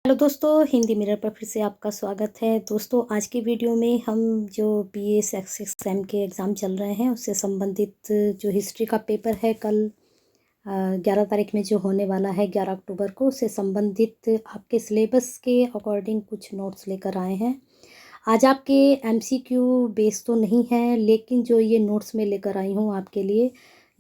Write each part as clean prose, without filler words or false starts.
Hello दोस्तों, Hindi mirror पर फिर से आपका स्वागत है। दोस्तों, आज की वीडियो में हम जो बीए एग्ज़ाम के एग्ज़ाम चल रहे हैं उससे संबंधित जो हिस्ट्री का पेपर है कल 11 तारीख में जो होने वाला है 11 अक्टूबर को, उससे संबंधित आपके सिलेबस के अकॉर्डिंग कुछ नोट्स लेकर आए हैं। आज आपके एमसीक्यू बेस तो नहीं है, लेकिन जो ये नोट्स मैं लेकर आई हूँ आपके लिए,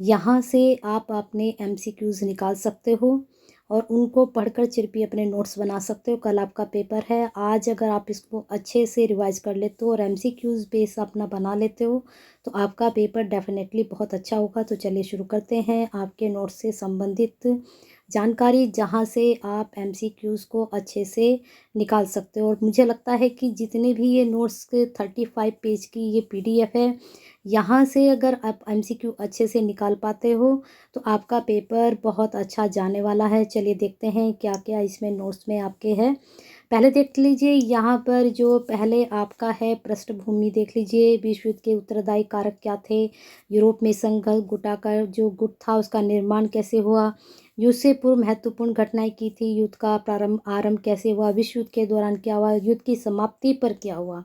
यहाँ से आप अपने एमसीक्यूज़ निकाल सकते हो और उनको पढ़कर चिरपी अपने नोट्स बना सकते हो। कल आपका पेपर है, आज अगर आप इसको अच्छे से रिवाइज कर लेते हो और एमसीक्यूज़ बेस अपना बना लेते हो तो आपका पेपर डेफिनेटली बहुत अच्छा होगा। तो चलिए शुरू करते हैं आपके नोट्स से संबंधित जानकारी, जहाँ से आप एमसीक्यूज़ को अच्छे से निकाल सकते हो। और मुझे लगता है कि जितने भी ये नोट्स के 35 पेज की ये पीडीएफ है, यहाँ से अगर आप एमसीक्यू अच्छे से निकाल पाते हो तो आपका पेपर बहुत अच्छा जाने वाला है। चलिए देखते हैं क्या क्या इसमें नोट्स में आपके है। पहले देख लीजिए, यहाँ पर जो पहले आपका है पृष्ठभूमि देख लीजिए। विश्व युद्ध के उत्तरदायी कारक क्या थे, यूरोप में संघ गुटा का जो गुट था उसका निर्माण कैसे हुआ, युद्ध से पूर्व महत्वपूर्ण घटनाएं की थी, युद्ध का आरंभ कैसे हुआ, विश्व युद्ध के दौरान क्या हुआ, युद्ध की समाप्ति पर क्या हुआ,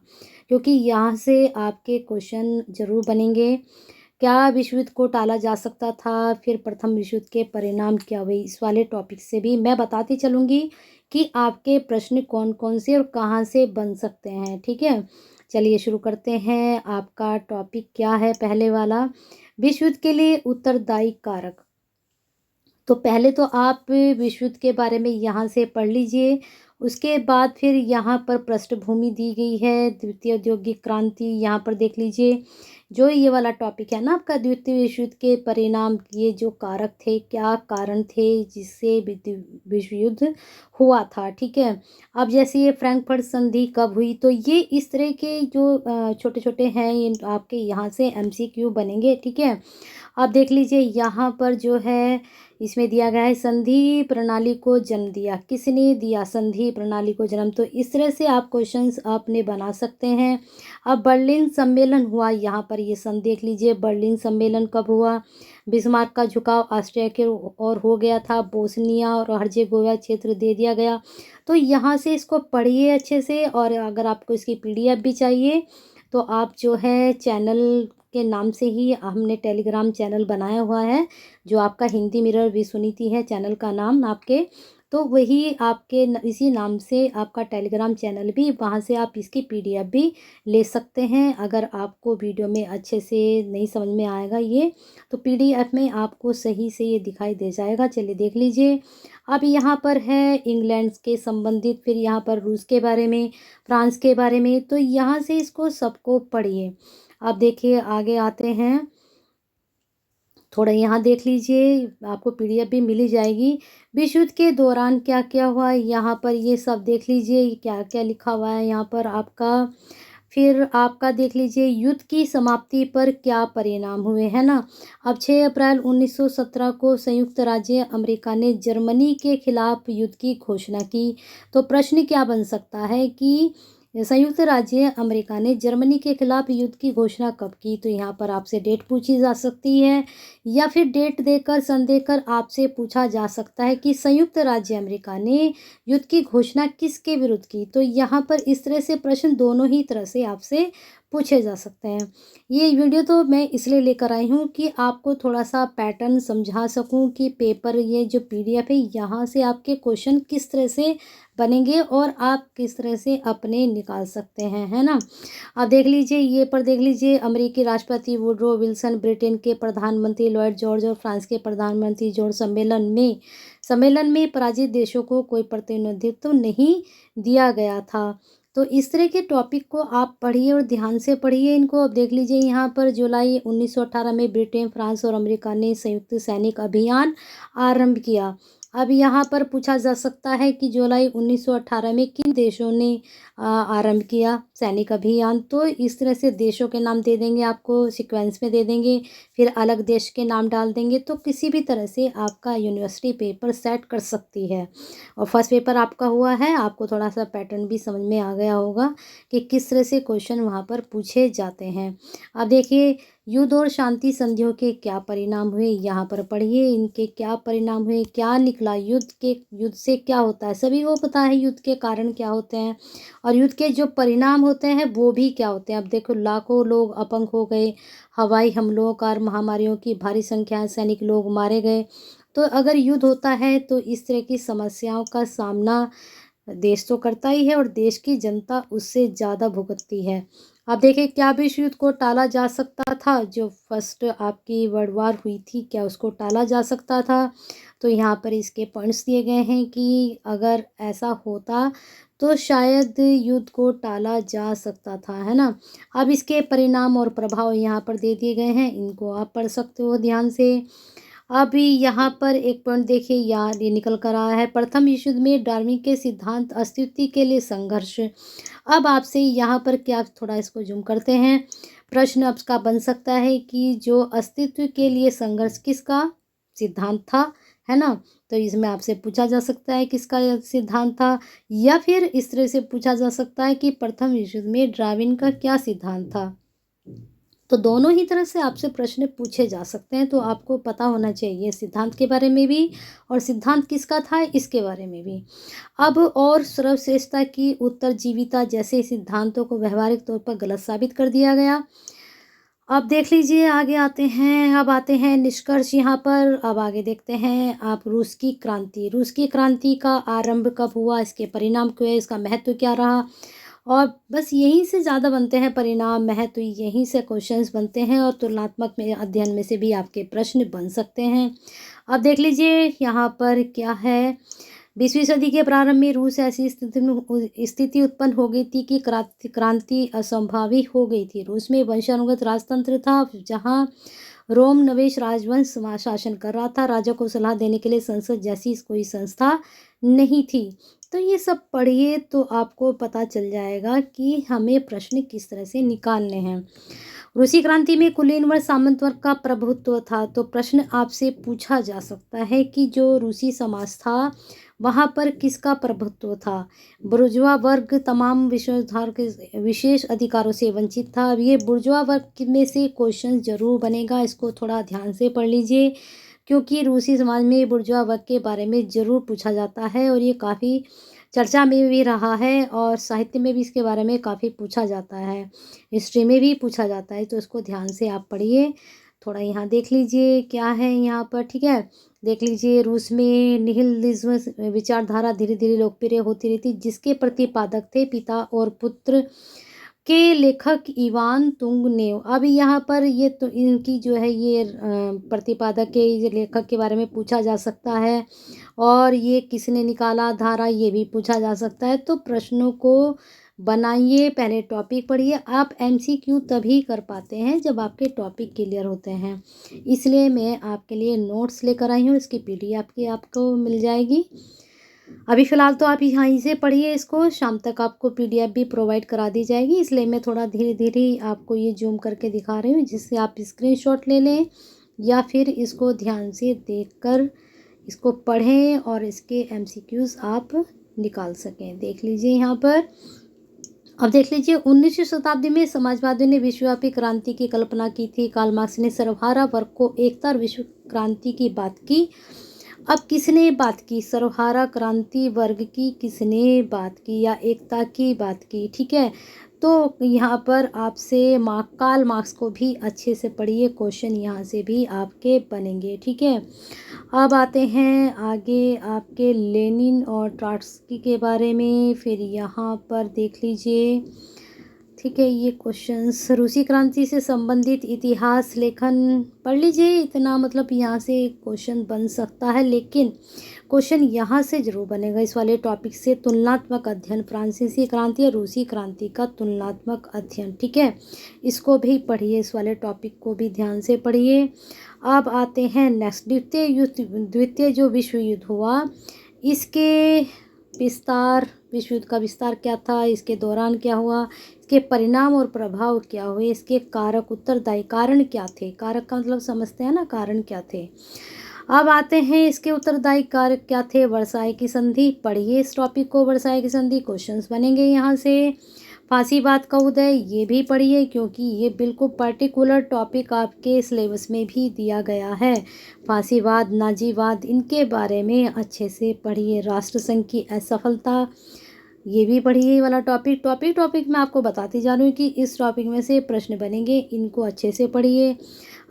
क्योंकि यहाँ से आपके क्वेश्चन जरूर बनेंगे। क्या विश्व युद्ध को टाला जा सकता था, फिर प्रथम विश्व युद्ध के परिणाम क्या हुए, इस वाले टॉपिक से भी मैं बताती चलूँगी कि आपके प्रश्न कौन कौन से और कहाँ से बन सकते हैं। ठीक है, चलिए शुरू करते हैं। आपका टॉपिक क्या है पहले वाला, विश्व युद्ध के लिए उत्तरदायी कारक। तो पहले तो आप विश्व युद्ध के बारे में यहाँ से पढ़ लीजिए। उसके बाद फिर यहाँ पर पृष्ठभूमि दी गई है, द्वितीय औद्योगिक क्रांति, यहाँ पर देख लीजिए। जो ये वाला टॉपिक है ना आपका, द्वितीय विश्व युद्ध के परिणाम, ये जो कारक थे, क्या कारण थे जिससे विश्व युद्ध हुआ था। ठीक है, अब जैसे ये फ्रैंकफर्ट संधि कब हुई, तो ये इस तरह के जो छोटे छोटे हैं ये आपके यहाँ से एमसीक्यू बनेंगे। ठीक है, अब देख लीजिए यहाँ पर जो है इसमें दिया गया है, संधि प्रणाली को जन्म दिया, किसने दिया संधि प्रणाली को जन्म। तो इस तरह से आप क्वेश्चंस अपने बना सकते हैं। अब बर्लिन सम्मेलन हुआ, यहाँ पर ये सन देख लीजिए, बर्लिन सम्मेलन कब हुआ, बिस्मार्क का झुकाव ऑस्ट्रिया के और हो गया था, बोस्निया और हर्जेगोविना क्षेत्र दे दिया गया। तो यहाँ से इसको पढ़िए अच्छे से, और अगर आपको इसकी पीडीएफ भी चाहिए तो आप जो है चैनल के नाम से ही हमने टेलीग्राम चैनल बनाया हुआ है, जो आपका हिंदी मिरर विश्वनीति है चैनल का नाम आपके, तो वही आपके इसी नाम से आपका टेलीग्राम चैनल भी, वहाँ से आप इसकी पीडीएफ भी ले सकते हैं। अगर आपको वीडियो में अच्छे से नहीं समझ में आएगा ये, तो पीडीएफ में आपको सही से ये दिखाई दे जाएगा। चलिए देख लीजिए। अब यहाँ पर है इंग्लैंड के संबंधित, फिर यहाँ पर रूस के बारे में, फ्रांस के बारे में, तो यहाँ से इसको सबको पढ़िए। अब देखिए आगे आते हैं, थोड़ा यहाँ देख लीजिए, आपको पीडीएफ भी मिल ही जाएगी। विश्व युद्ध के दौरान क्या क्या हुआ, यहाँ पर ये सब देख लीजिए क्या क्या लिखा हुआ है यहाँ पर आपका। फिर आपका देख लीजिए, युद्ध की समाप्ति पर क्या परिणाम हुए, है ना। अब 6 अप्रैल 1917 को संयुक्त राज्य अमेरिका ने जर्मनी के खिलाफ युद्ध की घोषणा की। तो प्रश्न क्या बन सकता है कि संयुक्त राज्य अमेरिका ने जर्मनी के खिलाफ युद्ध की घोषणा कब की, तो यहाँ पर आपसे डेट पूछी जा सकती है, या फिर डेट देकर सन देकर आपसे पूछा जा सकता है कि संयुक्त राज्य अमेरिका ने युद्ध की घोषणा किसके विरुद्ध की। तो यहाँ पर इस तरह से प्रश्न दोनों ही तरह से आपसे पूछे जा सकते हैं। ये वीडियो तो मैं इसलिए लेकर आई हूँ कि आपको थोड़ा सा पैटर्न समझा सकूँ कि पेपर, ये जो पीडीएफ है यहाँ से आपके क्वेश्चन किस तरह से बनेंगे और आप किस तरह से अपने निकाल सकते हैं, है ना। अब देख लीजिए, ये पर देख लीजिए, अमेरिकी राष्ट्रपति वुडरो विल्सन, ब्रिटेन के प्रधानमंत्री लॉयड जॉर्ज और फ्रांस के प्रधानमंत्री जॉर्ज सम्मेलन में पराजित देशों को कोई प्रतिनिधित्व नहीं दिया गया था। तो इस तरह के टॉपिक को आप पढ़िए और ध्यान से पढ़िए इनको। अब देख लीजिए, यहाँ पर जुलाई 1918 में ब्रिटेन, फ्रांस और अमेरिका ने संयुक्त सैनिक अभियान आरंभ किया। अब यहाँ पर पूछा जा सकता है कि जुलाई 1918 में किन देशों ने आरंभ किया सैनिक अभियान। तो इस तरह से देशों के नाम दे देंगे, आपको सीक्वेंस में दे देंगे, फिर अलग देश के नाम डाल देंगे, तो किसी भी तरह से आपका यूनिवर्सिटी पेपर सेट कर सकती है। और फर्स्ट पेपर आपका हुआ है, आपको थोड़ा सा पैटर्न भी समझ में आ गया होगा कि किस तरह से क्वेश्चन वहाँ पर पूछे जाते हैं। अब देखिए, युद्ध और शांति संधियों के क्या परिणाम हुए, यहाँ पर पढ़िए इनके क्या परिणाम हुए, क्या निकला, युद्ध से क्या होता है, सभी को पता है युद्ध के कारण क्या होते हैं और युद्ध के जो परिणाम होते हैं वो भी क्या होते हैं। अब देखो लाखों लोग अपंग हो गए, हवाई हमलों और महामारियों की भारी संख्या सैनिक लोग मारे गए। तो अगर युद्ध होता है तो इस तरह की समस्याओं का सामना देश तो करता ही है और देश की जनता उससे ज़्यादा भुगतती है। अब देखिए क्या विश्व युद्ध को टाला जा सकता था, जो फर्स्ट आपकी वर्ल्ड वार हुई थी क्या उसको टाला जा सकता था। तो यहाँ पर इसके पॉइंट्स दिए गए हैं कि अगर ऐसा होता तो शायद युद्ध को टाला जा सकता था, है ना। अब इसके परिणाम और प्रभाव यहाँ पर दे दिए गए हैं, इनको आप पढ़ सकते हो ध्यान से। अभी यहाँ पर एक पॉइंट देखिए यार ये निकल कर आया है, प्रथम विश्व युद्ध में डार्विन के सिद्धांत अस्तित्व के लिए संघर्ष। अब आपसे यहाँ पर क्या, थोड़ा इसको जूम करते हैं, प्रश्न आपका बन सकता है कि जो अस्तित्व के लिए संघर्ष किसका सिद्धांत था, है ना। तो इसमें आपसे पूछा जा सकता है किसका सिद्धांत था, या फिर इस तरह से पूछा जा सकता है कि प्रथम विश्व युद्ध में डार्विन का क्या सिद्धांत था। तो दोनों ही तरह से आपसे प्रश्न पूछे जा सकते हैं, तो आपको पता होना चाहिए सिद्धांत के बारे में भी और सिद्धांत किसका था इसके बारे में भी। अब और सर्वश्रेष्ठता की उत्तरजीविता जैसे सिद्धांतों को व्यवहारिक तौर पर गलत साबित कर दिया गया। अब देख लीजिए आगे आते हैं, अब आते हैं निष्कर्ष यहाँ पर। अब आगे देखते हैं आप रूस की क्रांति का आरंभ कब हुआ, इसके परिणाम क्या है, इसका महत्व क्या रहा, और बस यहीं से ज़्यादा बनते हैं परिणाम, महत्व यहीं से क्वेश्चंस बनते हैं और तुलनात्मक में अध्ययन में से भी आपके प्रश्न बन सकते हैं। अब देख लीजिए यहाँ पर क्या है, 20वीं सदी के प्रारंभ में रूस ऐसी स्थिति उत्पन्न हो गई थी कि क्रांति असंभावी हो गई थी। रूस में वंशानुगत राजतंत्र था जहाँ रोम नवेश राजवंश शासन कर रहा था, राजा को सलाह देने के लिए संसद जैसी कोई संस्था नहीं थी। तो ये सब पढ़िए तो आपको पता चल जाएगा कि हमें प्रश्न किस तरह से निकालने हैं। रूसी क्रांति में कुलीन वर्ग सामंत वर्ग का प्रभुत्व था, तो प्रश्न आपसे पूछा जा सकता है कि जो रूसी समाज था वहाँ पर किसका प्रभुत्व था। बुर्जुआ वर्ग तमाम विश्वाधार के विशेष अधिकारों से वंचित था। अब ये बुर्जुआ वर्ग में से क्वेश्चन जरूर बनेगा, इसको थोड़ा ध्यान से पढ़ लीजिए क्योंकि रूसी समाज में बुर्जुआ वर्ग के बारे में ज़रूर पूछा जाता है और ये काफ़ी चर्चा में भी रहा है और साहित्य में भी इसके बारे में काफ़ी पूछा जाता है, हिस्ट्री में भी पूछा जाता है। तो इसको ध्यान से आप पढ़िए। थोड़ा यहाँ देख लीजिए क्या है यहाँ पर, ठीक है। देख लीजिए रूस में निहिलिज्म विचारधारा धीरे धीरे लोकप्रिय होती रही, जिसके प्रतिपादक थे पिता और पुत्र के लेखक इवान तुंगनेव। अब यहाँ पर ये तो इनकी जो है ये प्रतिपादक के लेखक के बारे में पूछा जा सकता है और ये किसने निकाला धारा ये भी पूछा जा सकता है। तो प्रश्नों को बनाइए, पहले टॉपिक पढ़िए। आप एमसीक्यू तभी कर पाते हैं जब आपके टॉपिक क्लियर होते हैं, इसलिए मैं आपके लिए नोट्स लेकर आई हूँ, इसकी पीडीएफ की आपको मिल जाएगी। अभी फ़िलहाल तो आप यहाँ से पढ़िए इसको, शाम तक आपको पीडीएफ भी प्रोवाइड करा दी जाएगी, इसलिए मैं थोड़ा धीरे धीरे आपको ये जूम करके दिखा रही हूँ जिससे आप स्क्रीनशॉट ले लें या फिर इसको ध्यान से देखकर इसको पढ़ें और इसके एमसीक्यूज़ आप निकाल सकें। देख लीजिए यहाँ पर। अब देख लीजिए 19वीं शताब्दी में समाजवादियों ने विश्वव्यापी क्रांति की कल्पना की थी। कार्ल मार्क्स ने सर्वहारा वर्ग को एकता और विश्व क्रांति की बात की। अब किसने बात की, सर्वहारा क्रांति वर्ग की किसने बात की या एकता की बात की, ठीक है। तो यहाँ पर आपसे कार्ल मार्क्स को भी अच्छे से पढ़िए, क्वेश्चन यहाँ से भी आपके बनेंगे, ठीक है। अब आते हैं आगे आपके लेनिन और ट्रॉट्स्की के बारे में, फिर यहाँ पर देख लीजिए, ठीक है। ये क्वेश्चंस रूसी क्रांति से संबंधित इतिहास लेखन पढ़ लीजिए, इतना मतलब यहाँ से क्वेश्चन बन सकता है, लेकिन क्वेश्चन यहाँ से जरूर बनेगा इस वाले टॉपिक से, तुलनात्मक अध्ययन फ्रांसीसी क्रांति और रूसी क्रांति का तुलनात्मक अध्ययन, ठीक है। इसको भी पढ़िए, इस वाले टॉपिक को भी ध्यान से पढ़िए। अब आते हैं नेक्स्ट, द्वितीय जो विश्व युद्ध हुआ इसके विस्तार, विश्व युद्ध का विस्तार क्या था, इसके दौरान क्या हुआ, इसके परिणाम और प्रभाव क्या हुए, इसके कारक उत्तरदायी कारण क्या थे, कारक का मतलब समझते हैं ना, कारण क्या थे। अब आते हैं इसके उत्तरदायी कारक क्या थे, वर्साई की संधि, पढ़िए इस टॉपिक को, वर्साई की संधि क्वेश्चंस बनेंगे यहाँ से। फांसीवाद का उदय ये भी पढ़िए, क्योंकि ये बिल्कुल पर्टिकुलर टॉपिक आपके सिलेबस में भी दिया गया है। फांसीवाद, नाजीवाद, इनके बारे में अच्छे से पढ़िए। राष्ट्रसंघ की असफलता, ये भी पढ़िए। ये वाला टॉपिक मैं आपको बताती जा रही हूँ कि इस टॉपिक में से प्रश्न बनेंगे, इनको अच्छे से पढ़िए।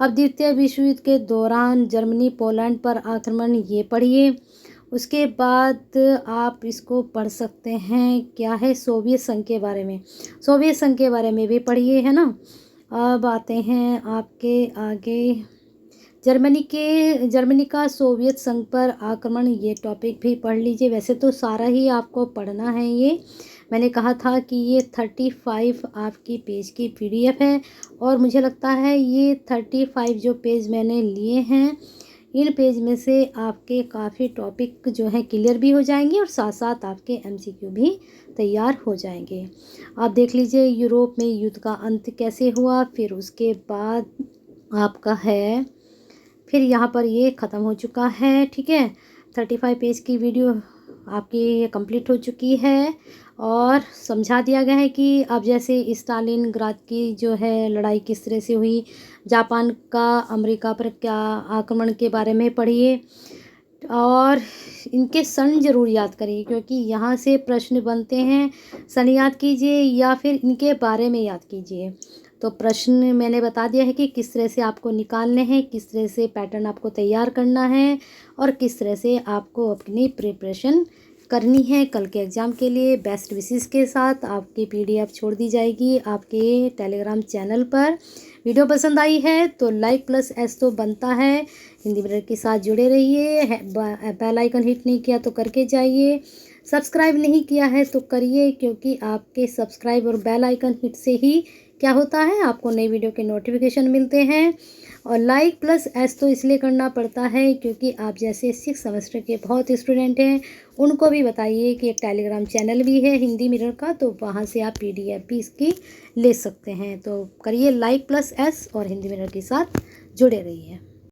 अब द्वितीय विश्व युद्ध के दौरान जर्मनी पोलैंड पर आक्रमण, ये पढ़िए। उसके बाद आप इसको पढ़ सकते हैं, क्या है, सोवियत संघ के बारे में। सोवियत संघ के बारे में भी पढ़िए, है ना। अब आते हैं आपके आगे, जर्मनी का सोवियत संघ पर आक्रमण, ये टॉपिक भी पढ़ लीजिए। वैसे तो सारा ही आपको पढ़ना है। ये मैंने कहा था कि ये 35 आपकी पेज की PDF है, और मुझे लगता है ये 35 जो पेज मैंने लिए हैं, इन पेज में से आपके काफ़ी टॉपिक जो हैं क्लियर भी हो जाएंगे, और साथ साथ आपके MCQ भी तैयार हो जाएंगे। आप देख लीजिए यूरोप में युद्ध का अंत कैसे हुआ, फिर उसके बाद आपका है, फिर यहाँ पर ये ख़त्म हो चुका है। ठीक है, 35 पेज की वीडियो आपकी कंप्लीट हो चुकी है, और समझा दिया गया है कि अब जैसे स्टालिनग्राद की जो है लड़ाई किस तरह से हुई, जापान का अमेरिका पर क्या आक्रमण के बारे में पढ़िए, और इनके सन ज़रूर याद करिए, क्योंकि यहाँ से प्रश्न बनते हैं। सन याद कीजिए या फिर इनके बारे में याद कीजिए। तो प्रश्न मैंने बता दिया है कि किस तरह से आपको निकालने हैं, किस तरह से पैटर्न आपको तैयार करना है, और किस तरह से आपको अपनी प्रिपरेशन करनी है कल के एग्ज़ाम के लिए। बेस्ट विशेस के साथ आपकी PDF छोड़ दी जाएगी आपके टेलीग्राम चैनल पर। वीडियो पसंद आई है तो लाइक प्लस S तो बनता है। हिंदी मिरर के साथ जुड़े रहिए। बेल आइकन हिट नहीं किया तो करके जाइए। सब्सक्राइब नहीं किया है तो करिए, क्योंकि आपके सब्सक्राइब और बेल आइकन हिट से ही क्या होता है, आपको नई वीडियो के नोटिफिकेशन मिलते हैं। और लाइक प्लस S तो इसलिए करना पड़ता है क्योंकि आप जैसे 6 सेमेस्टर के बहुत स्टूडेंट हैं, उनको भी बताइए कि एक टेलीग्राम चैनल भी है हिंदी मिरर का, तो वहाँ से आप PDF भी इसकी ले सकते हैं। तो करिए लाइक प्लस S और हिंदी मिरर के साथ जुड़े रहिए।